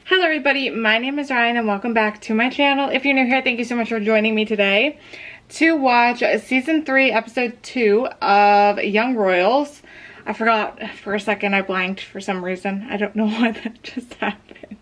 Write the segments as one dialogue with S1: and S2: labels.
S1: Hello everybody, my name is Ryan and welcome back to my channel. If you're new here, thank you so much for joining me today to watch season 3 episode 2 of Young Royals. I forgot for a second, I blanked for some reason. I don't know why that just happened.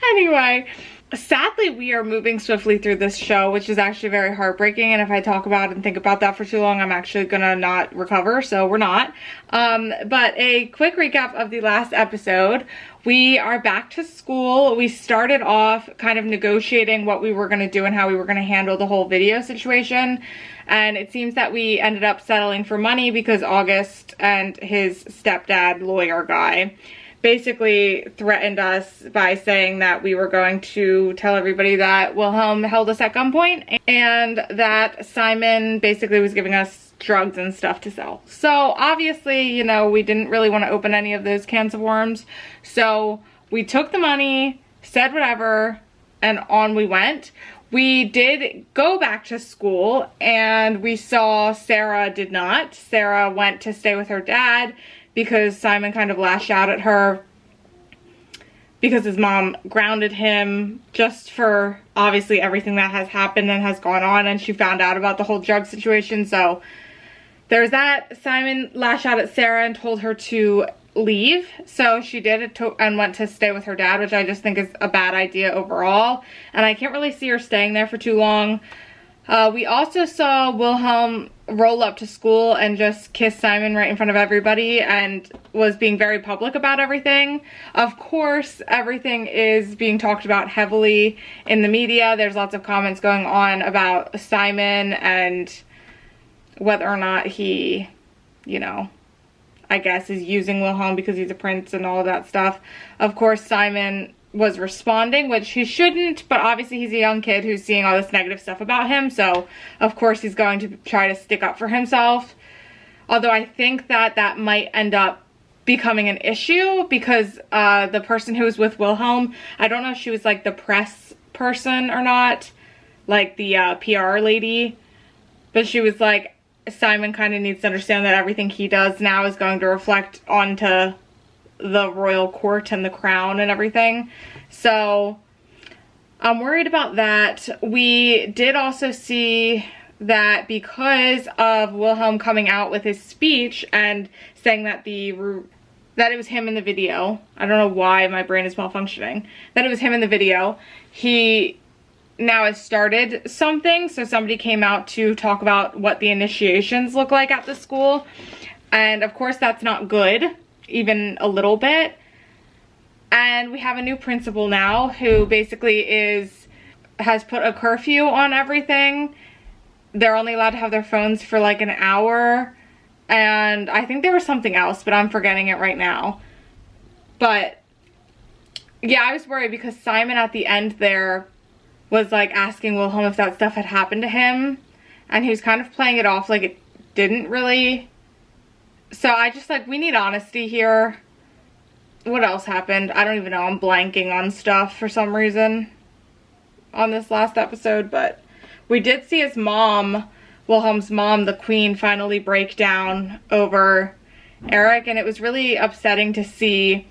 S1: Anyway, sadly we are moving swiftly through this show, which is actually very heartbreaking, and if I talk about and think about that for too long, I'm actually gonna not recover, so we're not. But a quick recap of the last episode. We are back to school. We started off kind of negotiating what we were going to do and how we were going to handle the whole video situation. And it seems that we ended up settling for money because August and his stepdad lawyer guy basically threatened us by saying that we were going to tell everybody that Wilhelm held us at gunpoint and that Simon basically was giving us drugs and stuff to sell. So obviously, you know, we didn't really want to open any of those cans of worms. So we took the money, said whatever, and on we went. We did go back to school and we saw Sarah did not. Sarah went to stay with her dad because Simon kind of lashed out at her because his mom grounded him just for obviously everything that has happened and has gone on, and she found out about the whole drug situation. So there's that. Simon lashed out at Sarah and told her to leave. So she did and went to stay with her dad, which I just think is a bad idea overall. And I can't really see her staying there for too long. We also saw Wilhelm roll up to school and just kiss Simon right in front of everybody and was being very public about everything. Of course, everything is being talked about heavily in the media. There's lots of comments going on about Simon and whether or not he, you know, I guess is using Wilhelm because he's a prince and all of that stuff. Of course, Simon was responding, which he shouldn't, but obviously he's a young kid who's seeing all this negative stuff about him, so of course he's going to try to stick up for himself. Although I think that that might end up becoming an issue because the person who was with Wilhelm, I don't know if she was like the press person or not, like the PR lady, but she was like, Simon kind of needs to understand that everything he does now is going to reflect onto the royal court and the crown and everything. So I'm worried about that. We did also see that because of Wilhelm coming out with his speech and saying that that it was him in the video. I don't know why my brain is malfunctioning. That it was him in the video. He now has started something. So somebody came out to talk about what the initiations look like at the school. And of course that's not good, even a little bit. And we have a new principal now who basically has put a curfew on everything. They're only allowed to have their phones for like an hour. And I think there was something else, but I'm forgetting it right now. But yeah, I was worried because Simon at the end there was like asking Wilhelm if that stuff had happened to him, and he was kind of playing it off like it didn't really. So I just like, we need honesty here. What else happened? I don't even know. I'm blanking on stuff for some reason on this last episode, but we did see his mom, Wilhelm's mom, the queen, finally break down over Eric, and it was really upsetting to see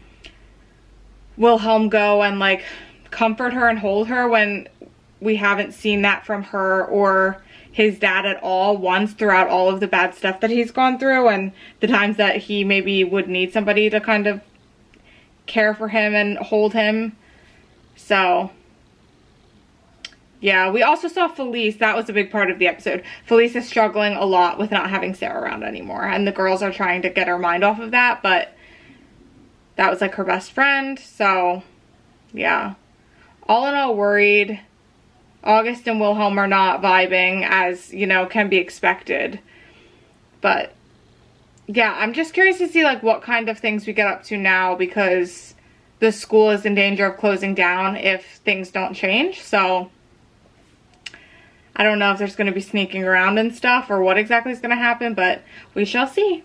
S1: Wilhelm go and like comfort her and hold her when we haven't seen that from her or his dad at all once throughout all of the bad stuff that he's gone through and the times that he maybe would need somebody to kind of care for him and hold him. So yeah, we also saw Felice. That was a big part of the episode. Felice is struggling a lot with not having Sarah around anymore, and the girls are trying to get her mind off of that, but that was like her best friend. So yeah, all in all, worried. August and Wilhelm are not vibing, as, you know, can be expected. But yeah, I'm just curious to see like what kind of things we get up to now, because the school is in danger of closing down if things don't change. So I don't know if there's going to be sneaking around and stuff or what exactly is going to happen, but we shall see.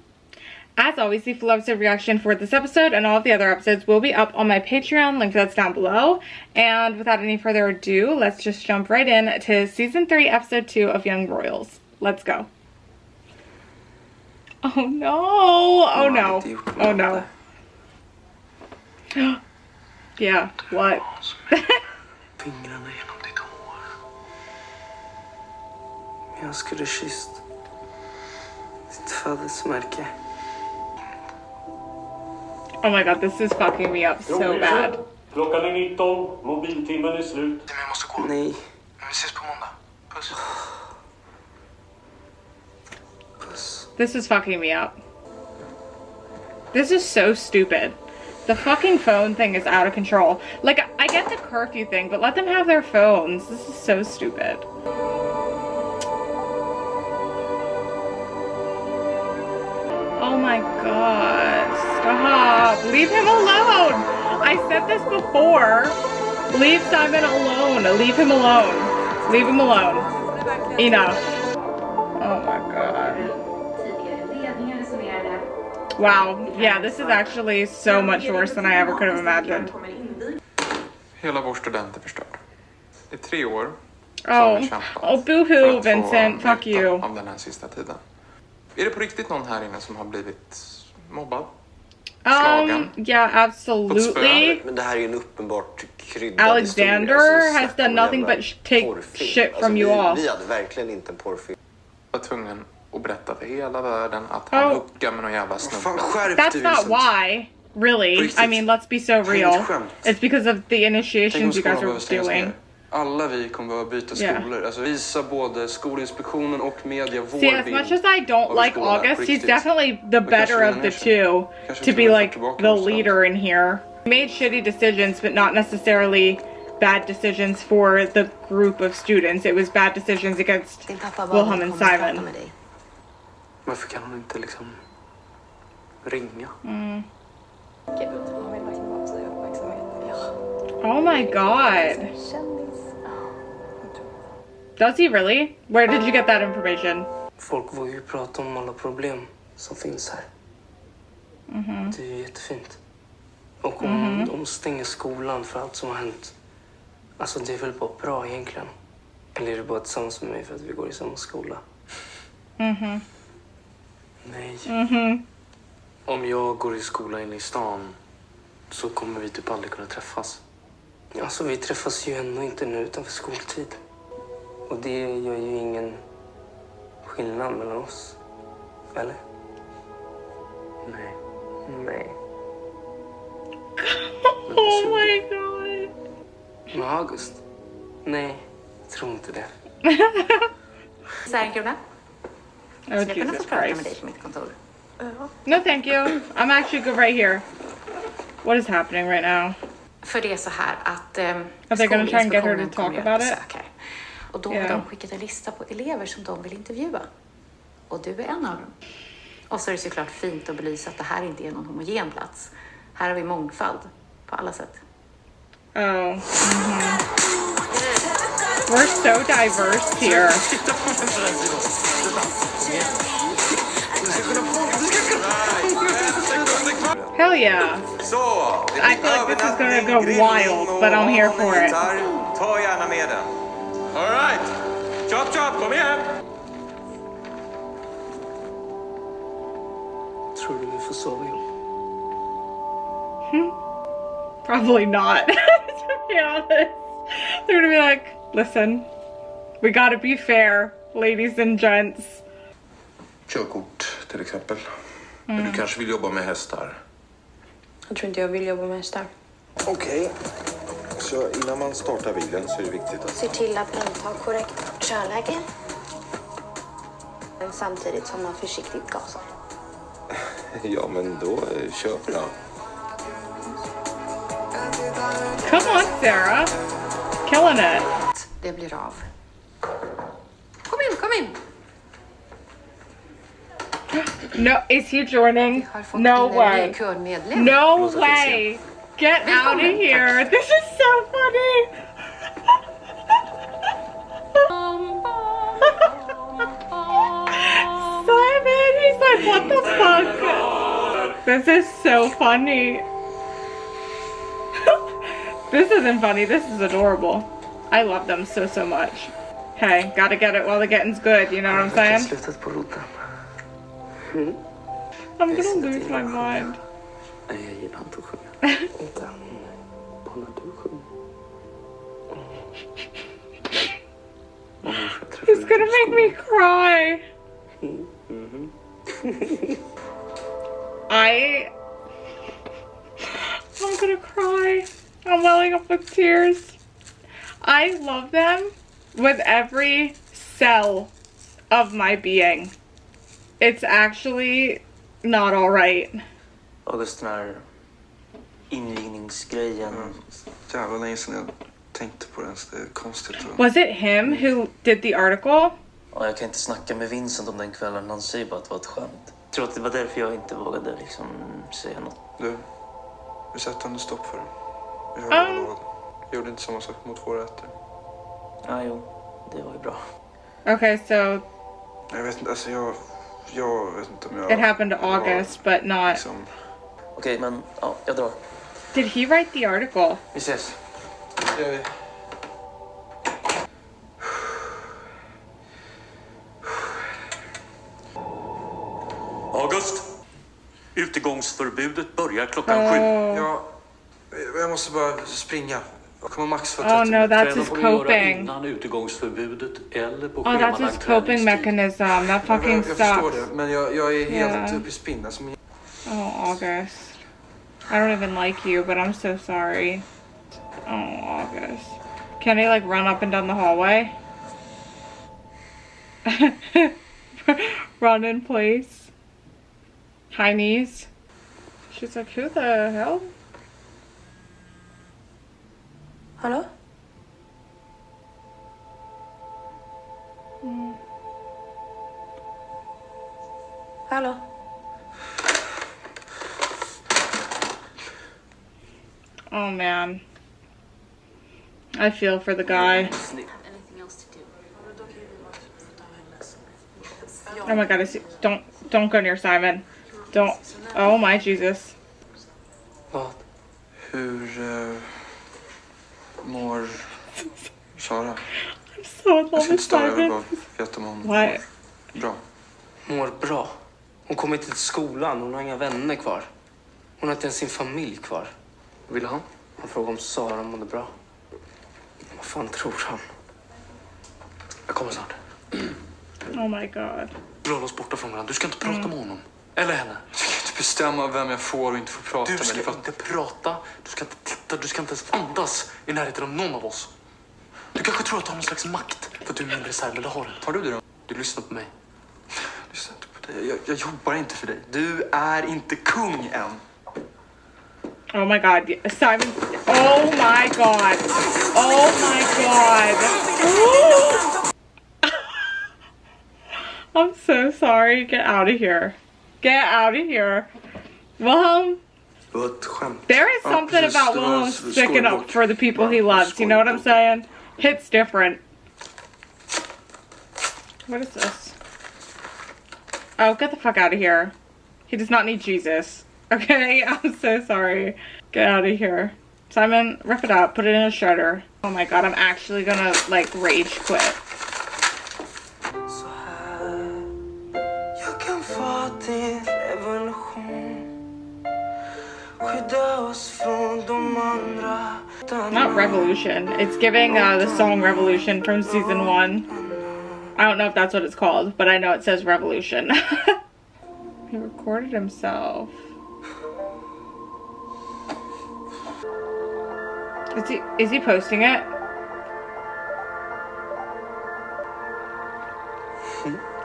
S1: As always, the full episode reaction for this episode and all of the other episodes will be up on my Patreon, link that's down below. And without any further ado, let's just jump right in to season 3, episode 2 of Young Royals. Let's go. Oh no! Oh no! Oh no! Yeah, what?
S2: Fingrarna genom ditt hår. Jag skulle kysst ditt födelsemärke.
S1: Oh my god, this is fucking me up so bad.
S3: Klockan är 19, mobiltimmen är slut.
S2: Men jag måste gå. Nej. Men vi ses på måndag. Puss. Puss.
S1: This is fucking me up. This is so stupid. The fucking phone thing is out of control. Like, I get the curfew thing, but let them have their phones. This is so stupid. Oh my god. Stop. Leave him alone. I said this before. Leave Simon alone. Leave him alone. Leave him alone. Enough. Oh my god. Wow. Yeah, this is actually so much worse than I ever could have imagined.
S4: Hela vår student är förstörd. I 3 år
S1: Oh, boo-hoo, Vincent. Fuck you.
S4: Av den här sista tiden. Är det på riktigt någon här inne som har blivit mobbad? Slagen?
S1: Yeah, absolutely.
S5: Men det här är ju en uppenbart kryddad
S1: Alexander has done nothing but take shit from you all.
S5: Vi hade verkligen inte en porrfilm.
S4: Jag var tvungen att berätta för hela världen att han hookar med någon jävla snubbe.
S1: That's not why, really. I mean, let's be so real. It's because of the initiations you guys were doing.
S6: Alla vi kommer behöva byta skolor. Alltså visa både skolinspektionen och media vår
S1: See, as much as I don't like August, he's definitely the better of the two to be like the leader in here. He made shitty decisions, but not necessarily bad decisions for the group of students. It was bad decisions against Wilhelm and Simon.
S2: Varför kan hon inte liksom ringa?
S1: Oh my god. Does he really? Where did you get that information?
S2: Folk vågar ju prata om alla problem som finns här. Det är ju jättefint. Och om de stänger skolan för allt som har hänt. Alltså det är väl bara bra egentligen. Eller är det bara tillsammans med mig för att vi går i samma skola? Nej. Om jag går i skola inne i stan så kommer vi typ aldrig kunna träffas. Alltså vi träffas ju ändå inte nu utanför skoltid. Och det gör ju ingen skillnad mellan oss. Eller? Nej. Nej.
S1: Oh my god.
S2: Men August? Nej, jag tror inte det.
S7: Så här en krona.
S1: Oh,
S7: Jag kunde få
S1: Jesus
S7: prata med dig
S1: Christ.
S7: på mitt kontor.
S1: No, thank you. I'm actually good right here. What is happening right now?
S7: För det är så här att
S1: Are they gonna try and get her to
S7: Skolinspektionen
S1: talk
S7: kommer
S1: about
S7: göra
S1: it?
S7: besök här. Och då har de skickat en lista på elever som de vill intervjua. Och du är en av dem. Och så är det såklart fint att belysa att det här inte är någon homogen plats. Här har vi mångfald på alla sätt.
S1: Oh. We're so diverse here. Hell yeah. I feel like this is gonna go wild, but I'm here for it.
S3: Ta gärna med den. All right. Chop chop, kom igen.
S2: Tror du vi får sova ihop?
S1: Probably not, to be honest. They're gonna be like, listen, we gotta be fair, ladies and gents.
S8: Körkort till exempel. Men du kanske vill jobba med hästar?
S9: Jag tror inte jag vill jobba med hästar.
S8: Okej. Så innan man startar bilen så är det viktigt att...
S9: Se till att inta korrekt körläge. Samtidigt som man försiktigt gasar.
S8: Ja, men då kör då.
S1: Come on, Sarah. Killing it.
S7: Det blir av. Kom in, kom in!
S1: No, is he joining?
S7: Vi har fått
S1: No
S7: in en
S1: way.
S7: ny körmedlem.
S1: No way. Get out of here. This is so funny. Simon, he's like, what the fuck? This is so funny. This isn't funny. This is adorable. I love them so, so much. Hey, gotta get it while the getting's good. You know what I'm saying?
S2: Slutat på roten.
S1: I'm gonna lose my mind.
S2: Nej, jag gillar inte att sjunga. Inte. när du sjunger.
S1: He's gonna make me cry. I'm gonna cry. I'm welling up with tears. I love them with every cell of my being. It's actually not all right.
S2: August, den här invigningsgrejen.
S6: Jävla länge sedan jag tänkte på det ens. Det är konstigt.
S1: Was it him who did the article?
S2: Ja, jag kan inte snacka med Vincent om den kvällen. Han säger bara att det var ett skämt. Jag tror att det var därför jag inte vågade liksom säga något.
S6: Du, vi sätter ändå stopp för det. Vi har lovat. Jag gjorde inte samma sak mot våra rätter.
S2: Ja, jo. Det var ju bra.
S1: Okay, so
S6: Jag vet inte, alltså jag vet inte om jag...
S1: it happened to August, but not...
S6: Liksom,
S2: Okej, men ja, jag drar.
S1: Did he write the article?
S2: Vi ses.
S6: det gör vi.
S3: August! Utegångsförbudet börjar klockan 7.
S6: Ja, jag måste bara springa. Jag kommer max för 30
S1: Oh no, that's his coping.
S3: Innan utegångsförbudet eller på
S1: Oh, that's his coping mechanism. That fucking
S6: jag förstår
S1: sucks.
S6: det, men jag är helt
S1: Yeah.
S6: uppe i spinn. Alltså,
S1: Oh, August. I don't even like you, but I'm so sorry. Oh, August. Can he like run up and down the hallway? Run in place. High knees. She's like, who the hell?
S9: Hallå? Hallå?
S1: Oh man. I feel for the guy.
S7: Anything else to do?
S1: Oh my god, I see. Don't go near Simon. Don't. Oh my Jesus.
S2: Vad?
S6: hur mår Sara?
S1: I'm so in love
S6: Jag ska
S1: with
S6: inte störa, jag vill
S1: Simon.
S6: bara veta om hon
S1: What?
S6: mår bra.
S2: Mår bra. Hon kommer inte till skolan. Hon har inga vänner kvar. Hon har inte ens sin familj kvar. Vad vill han? Han frågar om Sara mådde bra. Vad fan tror han? Jag kommer snart.
S1: Oh my god.
S3: Du håller oss borta från varandra. Du ska inte prata med honom. Eller henne.
S6: Jag kan inte bestämma vem jag får och inte får prata
S3: Du
S6: med.
S3: ska inte prata. Du ska inte titta. Du ska inte ens andas i närheten av någon av oss. Du kanske tror att du har någon slags makt. För att du är min reserv, eller har du inte?
S6: Har du det då?
S3: Du lyssnar på mig.
S6: Lyssna inte på dig. Jag jobbar inte för dig. Du är inte kung än.
S1: Oh my god. Simon. Oh my god. Oh my god. I'm so sorry. Get out of here. Get out of here. Wilhelm,
S6: Det var ett skämt.
S1: there is something
S6: precis,
S1: about
S6: det var
S1: Wilhelm sticking up
S6: skojbok.
S1: for the people he loves. You know what I'm saying? It's different. What is this? Oh, get the fuck out of here. He does not need Jesus. Okay? I'm so sorry. Get out of here. Simon, rip it up. Put it in a shredder. Oh my god, I'm actually gonna, like, rage quit.
S2: Så här. Jag kan få din revolution. Skydda oss från de andra.
S1: Not Revolution. It's giving the song Revolution from season 1. I don't know if that's what it's called, but I know it says Revolution. He recorded himself. Is he posting it?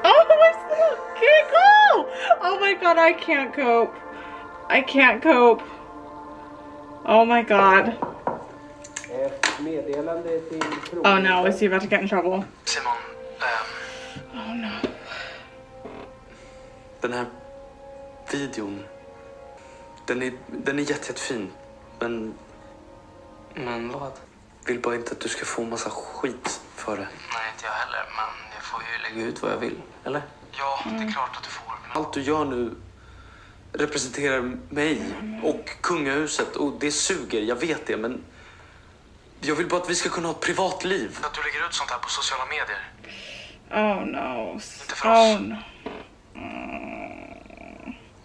S1: Oh, my son can't go! Oh my god, I can't cope. I can't cope. Oh my god. Oh no, is he about to get in trouble?
S2: Simon,
S1: Oh no.
S2: den här videon. Den är jättefin. Men vad? Vill bara inte att du ska få massa skit för det. Nej, inte jag heller. Men jag får ju lägga ut vad jag vill. Eller? Ja, det är klart att du får. Allt du gör nu representerar mig och kungahuset. Och det suger, jag vet det. Men jag vill bara att vi ska kunna ha ett privatliv. Att du lägger ut sånt här på sociala medier.
S1: Oh no.
S2: Inte för oss.
S1: Oh no.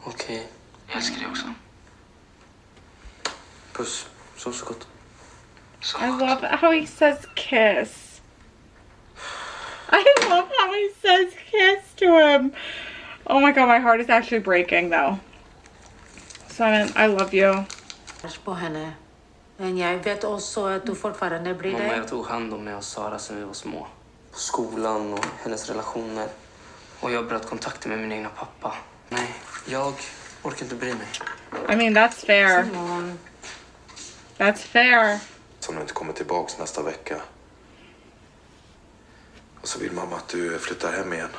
S2: Okej, jag älskar dig också. Puss, sov så gott.
S1: I love how he says kiss. I love how he says kiss to him. Oh my god, my heart is actually breaking though. Simon, I love you.
S10: På henne. Men jag vet också att du fortfarande bryr dig.
S2: Mamma, jag tog hand om mig och Sara sedan vi var små. På skolan och hennes relationer. Och jag har börjat kontakta med min egna pappa. Nej, jag orkar inte bry mig.
S1: I mean, that's fair.
S10: Simon.
S1: That's fair.
S8: Som du inte kommer tillbaks nästa vecka. Och så vill mamma att du flyttar hem igen.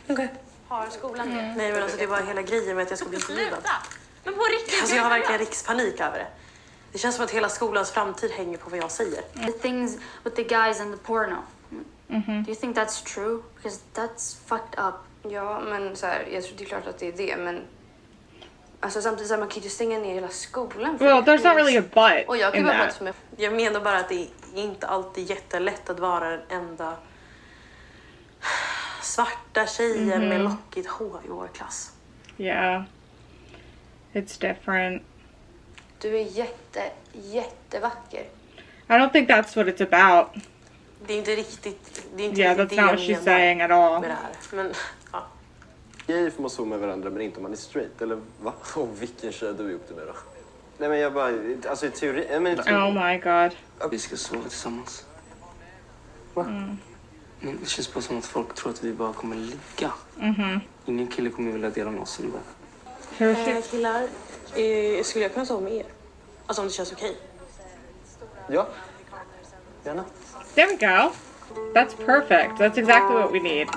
S9: Okej.
S7: Har skolan det?
S9: Nej, men alltså det var hela grejen med att jag skulle bli intervjuad.
S7: Men på riktigt?
S9: Alltså jag har verkligen rikspanik över det. Det känns som att hela skolans framtid hänger på vad jag säger.
S11: The things with the guys and the porno. Do you think that's true? Because that's fucked up.
S9: Ja, men så här, jag tror det är klart att det är det, men alltså samtidigt så här, man kan ju inte stänga ner hela skolan.
S1: Well, there's not really a but
S9: Och jag kan
S1: in
S9: bara
S1: that.
S9: prata för mig. Jag menar bara att det är inte alltid jättelätt att vara den enda svarta tjejen med lockigt hår i vår klass.
S1: Yeah. It's different.
S9: Du är jättevacker.
S1: I don't think that's what it's about.
S9: Det är inte riktigt, det är inte
S1: Yeah,
S9: riktigt
S1: that's not
S9: det
S1: what
S9: jag
S1: she's
S9: menar
S1: saying at all.
S9: med det här. Men ja.
S5: Grejer får man sova med varandra men inte om man är straight, eller va? Och vilken tjej har du gjort det med då? Nej men jag bara, alltså i teori,
S1: Oh my god.
S2: Vi ska sova tillsammans. Va? Men det känns bara som att folk tror att vi bara kommer ligga. Ingen kille kommer vilja dela med oss ändå.
S9: Killar, skulle jag kunna sova med er? Alltså om det känns okej.
S5: Ja, gärna.
S1: There we go. That's perfect. That's exactly what we need.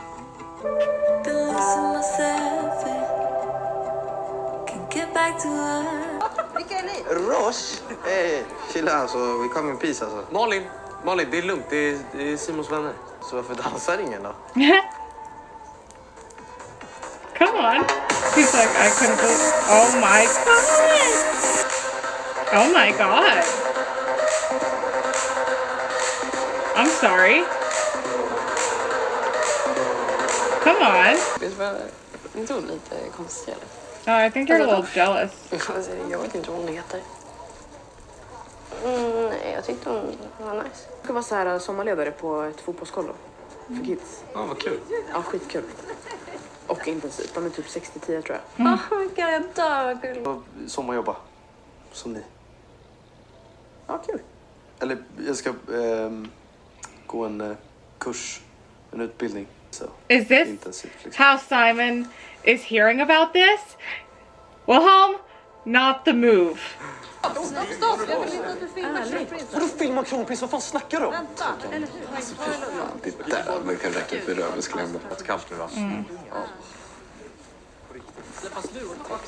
S5: Ross! Chilla alltså, vi kommer in peace alltså.
S2: Malin, det är lugnt. Det är Simons vänner.
S5: Så varför dansar ingen då?
S1: Come on. He's like, I couldn't believe. Oh my god. Oh my god. I'm sorry. Come on.
S9: Vet du vad jag tror lite konstigt eller?
S1: I think you're a little jealous.
S9: Alltså, jag vet inte vad hon heter. Nej, jag tyckte hon var nice. Jag ska vara så här sommarledare på ett fotbollskollo för kids.
S2: Ja, vad kul.
S9: Ja, skitkul. Och intensivt. De är typ 60-10 tror jag. Oh my god, jag dör.
S5: Sommarjobba. Som ni.
S9: Ja, kul.
S5: Eller jag ska gå en kurs, en utbildning. Så
S1: Is this
S5: intensivt liksom.
S1: how Simon is hearing about this? Well, not the move.
S5: Vadå filma kronprins? Vad fan snackar du om?
S8: Det där, man kan räcka upp i röven skulle jag ändå.
S3: Kallt nu va? Ja.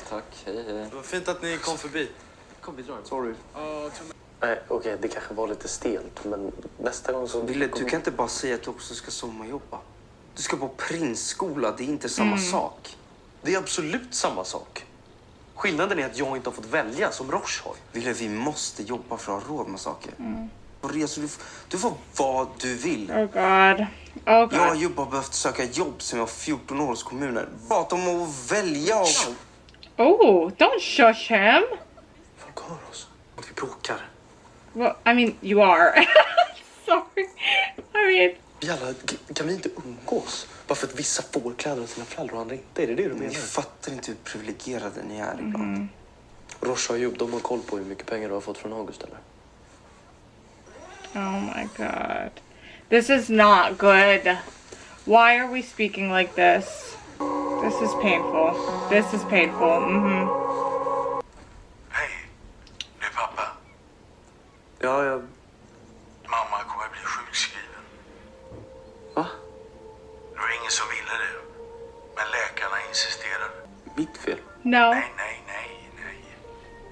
S2: Tack. Hej.
S3: Det var fint att ni kom förbi.
S2: Kom, vi drar.
S5: Sorry.
S3: Nej, okej, det kanske var lite stelt, men nästa gång så...
S2: Wille, du kan inte bara säga att du också ska sommarjobba. Du ska på prinsskola, det är inte samma sak.
S3: Det är absolut samma sak. Skillnaden är att jag inte har fått välja som Roche har.
S2: Wille, vi måste jobba för att ha råd med saker. Resor, du får vad du vill.
S1: Oh god. Oh god.
S2: Jag har ju bara behövt söka jobb som jag var 14 år hos kommuner. Prata om att välja och...
S1: Oh, don't shush him.
S3: Folk hör oss. Att vi bråkar.
S1: Well, I mean, you are. Sorry. I mean...
S3: Jävlar, kan vi inte umgås? Bara för att vissa får kläder av sina föräldrar och andra inte. Är det det du menar?
S2: Ni fattar inte hur privilegierade ni är ibland.
S3: Roche har jobb, de har koll på hur mycket pengar du har fått från August, eller?
S1: Oh my god. This is not good. Why are we speaking like this? This is painful. This is painful.
S12: Hej, det är pappa.
S3: Ja, jag...
S12: Mamma kommer bli sjukskriven.
S3: Va?
S12: Det var ingen som ville det. Men läkarna insisterar.
S3: Mitt fel?
S1: No.
S12: Nej.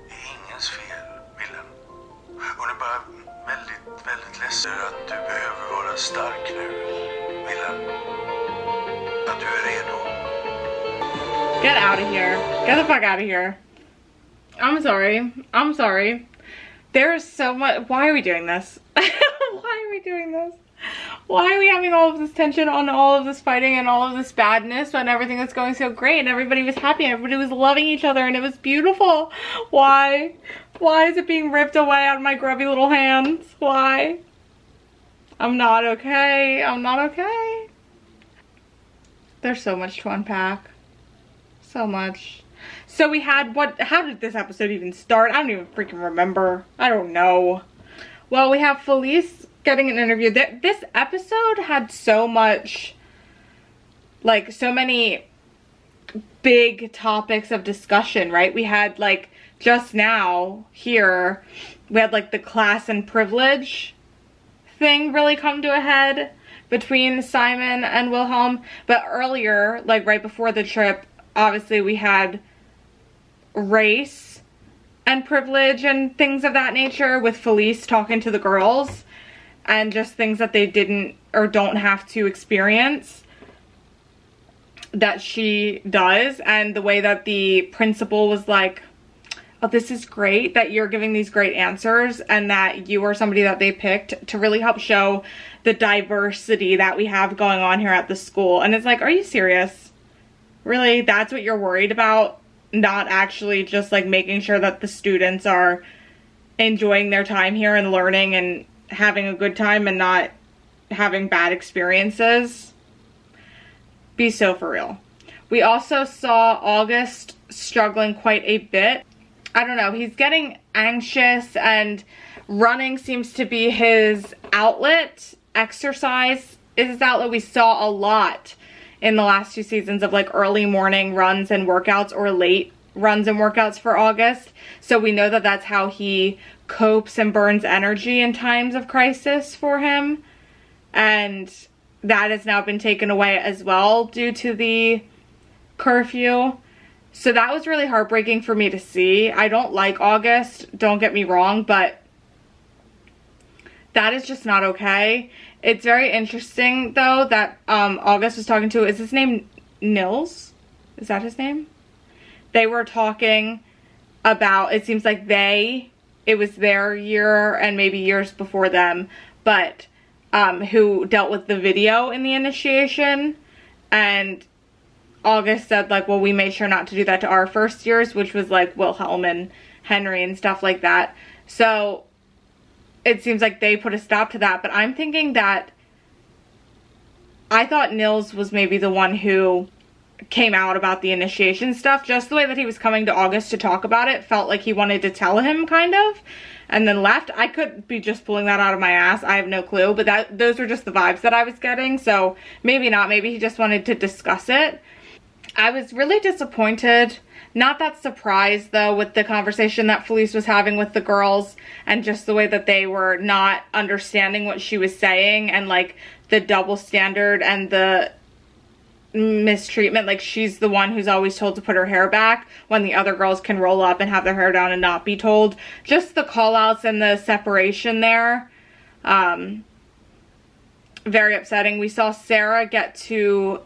S12: Det är ingens fel, Wille. Hon är bara väldigt ledsen att du behöver vara stark nu, Wille. Att du är redo.
S1: Get out of here. Get the fuck out of here. I'm sorry. There is so much. Why are we doing this? Why are we doing this? Why are we having all of this tension on all of this fighting and all of this badness when everything was going so great and everybody was happy and everybody was loving each other and it was beautiful? Why? Why is it being ripped away out of my grubby little hands? Why? I'm not okay. I'm not okay. There's so much to unpack. So much. So we had how did this episode even start? I don't even freaking remember. I don't know. Well, we have Felice getting an interview. This episode had so much, like, so many big topics of discussion, right? We had, like, just now here, we had, like, the class and privilege thing really come to a head between Simon and Wilhelm. But earlier, like, right before the trip, obviously we had race and privilege and things of that nature with Felice talking to the girls and just things that they didn't or don't have to experience that she does, and the way that the principal was like, oh, this is great that you're giving these great answers and that you are somebody that they picked to really help show the diversity that we have going on here at the school. And it's like, are you serious? Really? That's what you're worried about? Not actually just like making sure that the students are enjoying their time here and learning and having a good time and not having bad experiences? Be so for real. We also saw August struggling quite a bit. I don't know, he's getting anxious and running seems to be his outlet. Exercise is his outlet. We saw a lot in the last 2 seasons of like early morning runs and workouts or late runs and workouts for August. So we know that that's how he copes and burns energy in times of crisis for him. And that has now been taken away as well due to the curfew. So that was really heartbreaking for me to see. I don't like August, don't get me wrong, but that is just not okay. It's very interesting though that August was talking to, is his name Nils? Is that his name? They were talking about, it seems like it was their year and maybe years before them, but who dealt with the video in the initiation, and August said like, well, we made sure not to do that to our first years, which was like Wilhelm and Henry and stuff like that. So it seems like they put a stop to that, but I'm thinking that I thought Nils was maybe the one who came out about the initiation stuff. Just the way that he was coming to August to talk about it felt like he wanted to tell him kind of, and then left. I could be just pulling that out of my ass. I have no clue, but those were just the vibes that I was getting. So maybe not. Maybe he just wanted to discuss it. I was really disappointed. Not that surprised though with the conversation that Felice was having with the girls and just the way that they were not understanding what she was saying and like the double standard and the mistreatment. Like she's the one who's always told to put her hair back when the other girls can roll up and have their hair down and not be told. Just the call outs and the separation there. Very upsetting. We saw Sarah get to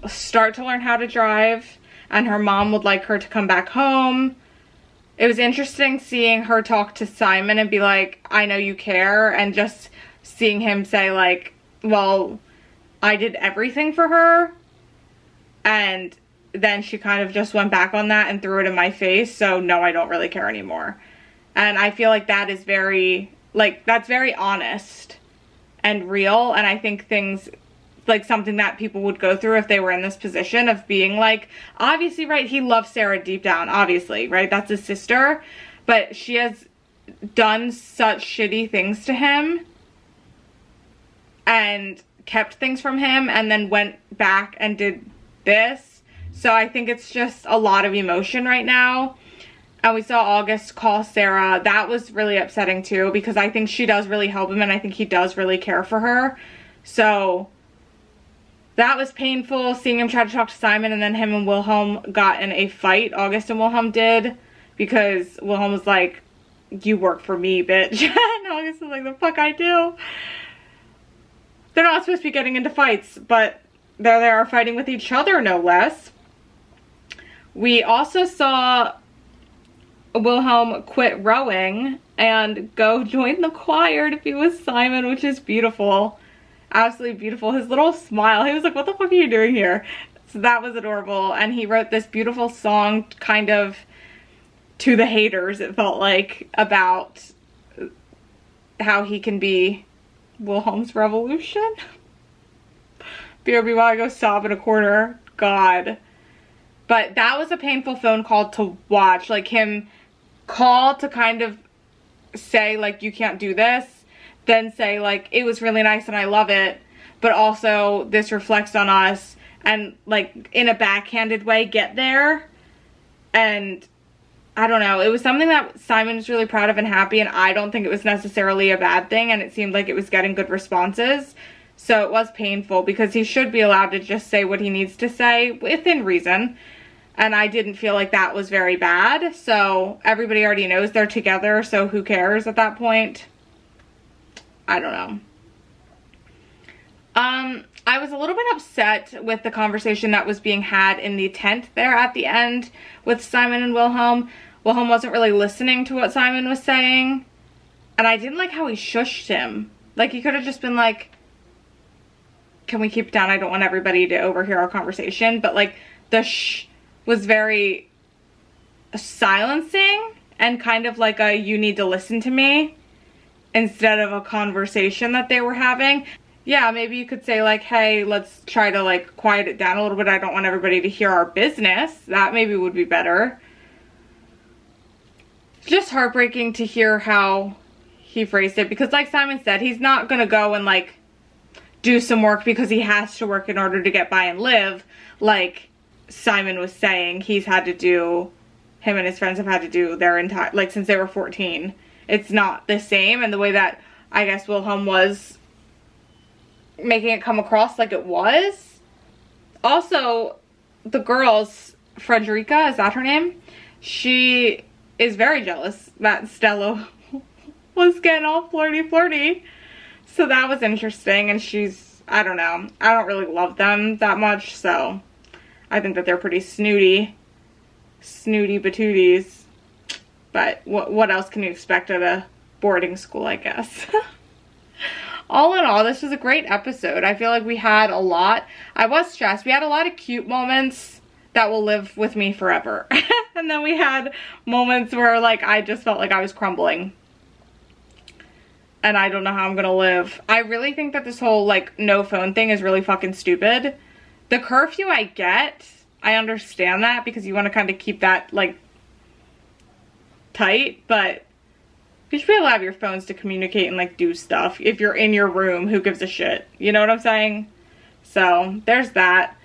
S1: start to learn how to drive and her mom would like her to come back home. It was interesting seeing her talk to Simon and be like, I know you care, and just seeing him say like, well, I did everything for her, and then she kind of just went back on that and threw it in my face, so no, I don't really care anymore. And I feel like that is very, like, that's very honest and real, and I think things, like something that people would go through if they were in this position of being like, obviously, right, he loves Sarah deep down, obviously, right, that's his sister, but she has done such shitty things to him and kept things from him and then went back and did this. So I think it's just a lot of emotion right now. And we saw August call Sarah. That was really upsetting too, because I think she does really help him and I think he does really care for her. So that was painful, seeing him try to talk to Simon, and then him and Wilhelm got in a fight. August and Wilhelm did, because Wilhelm was like, you work for me, bitch. And August was like, the fuck I do. They're not supposed to be getting into fights, but there they are fighting with each other, no less. We also saw Wilhelm quit rowing and go join the choir to be with Simon, which is beautiful. Absolutely beautiful. His little smile, he was like, what the fuck are you doing here? So that was adorable. And he wrote this beautiful song kind of to the haters, it felt like, about how he can be Wilhelm's revolution. BRB while I go sob in a corner. God. But that was a painful phone call to watch. Like, him call to kind of say, like, you can't do this. Then say, like, it was really nice and I love it. But also, this reflects on us. And, like, in a backhanded way, get there. And I don't know. It was something that Simon was really proud of and happy. And I don't think it was necessarily a bad thing. And it seemed like it was getting good responses. So it was painful because he should be allowed to just say what he needs to say within reason. And I didn't feel like that was very bad. So everybody already knows they're together. So who cares at that point? I don't know. I was a little bit upset with the conversation that was being had in the tent there at the end with Simon and Wilhelm. Wilhelm wasn't really listening to what Simon was saying. And I didn't like how he shushed him. Like, he could have just been like, can we keep it down? I don't want everybody to overhear our conversation. But, like, the shh was very silencing and kind of like a, you need to listen to me, instead of a conversation that they were having. Yeah, maybe you could say, like, hey, let's try to, like, quiet it down a little bit. I don't want everybody to hear our business. That maybe would be better. Just heartbreaking to hear how he phrased it. Because, like Simon said, he's not going to go and, like, do some work because he has to work in order to get by and live. Like Simon was saying, he's had to do, him and his friends have had to do their entire, like, since they were 14. It's not the same. And the way that, I guess, Wilhelm was making it come across like it was. Also, the girls, Frederica, is that her name? She is very jealous that Stella was getting all flirty. So that was interesting. And she's, I don't know. I don't really love them that much. So I think that they're pretty snooty patooties. But what else can you expect at a boarding school, I guess? All in all, this was a great episode. I feel like we had a lot. I was stressed. We had a lot of cute moments that will live with me forever. And then we had moments where, like, I just felt like I was crumbling. And I don't know how I'm gonna live. I really think that this whole, like, no phone thing is really fucking stupid. The curfew I get, I understand that because you want to kind of keep that, like, tight, but you should be able to have your phones to communicate and, like, do stuff. If you're in your room, who gives a shit? You know what I'm saying? So, there's that.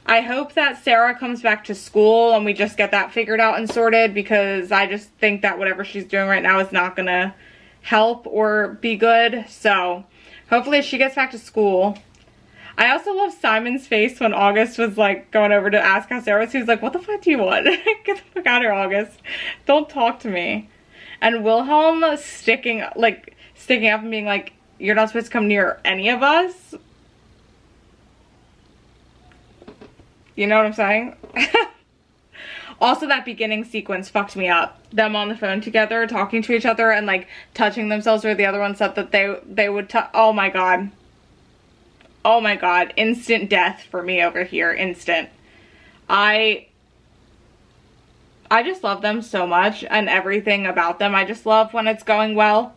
S1: I hope that Sarah comes back to school and we just get that figured out and sorted, because I just think that whatever she's doing right now is not gonna help or be good. So, hopefully she gets back to school. I also love Simon's face when August was, like, going over to ask how Sarah was. He was like, what the fuck do you want? Get the fuck out of here, August. Don't talk to me. And Wilhelm sticking up and being like, you're not supposed to come near any of us. You know what I'm saying? Also, that beginning sequence fucked me up. Them on the phone together, talking to each other and, like, touching themselves where the other one said that they would touch. Oh my god. Oh my god. Instant death for me over here. Instant. I just love them so much and everything about them. I just love when it's going well.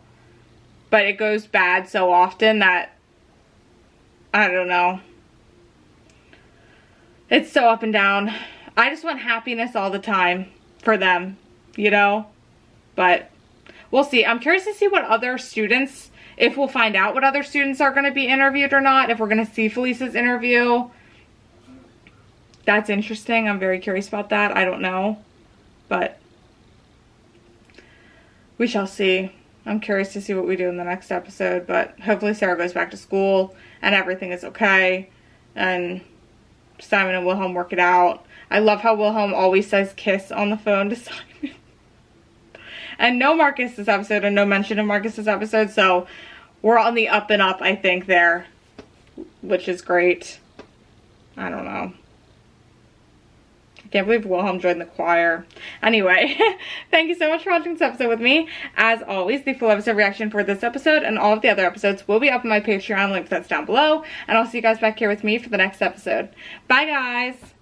S1: But it goes bad so often that, I don't know. It's so up and down. I just want happiness all the time for them, you know? But we'll see. I'm curious to see what other students, if we'll find out what other students are going to be interviewed or not. If we're going to see Felice's interview. That's interesting. I'm very curious about that. I don't know. But we shall see. I'm curious to see what we do in the next episode. But hopefully Sarah goes back to school and everything is okay. And Simon and Wilhelm work it out. I love how Wilhelm always says kiss on the phone to Simon. And no Marcus this episode and no mention of Marcus this episode. So we're on the up and up, I think, there. Which is great. I don't know. I can't believe Wilhelm joined the choir. Anyway, thank you so much for watching this episode with me. As always, the full episode reaction for this episode and all of the other episodes will be up on my Patreon, link that's down below. And I'll see you guys back here with me for the next episode. Bye, guys!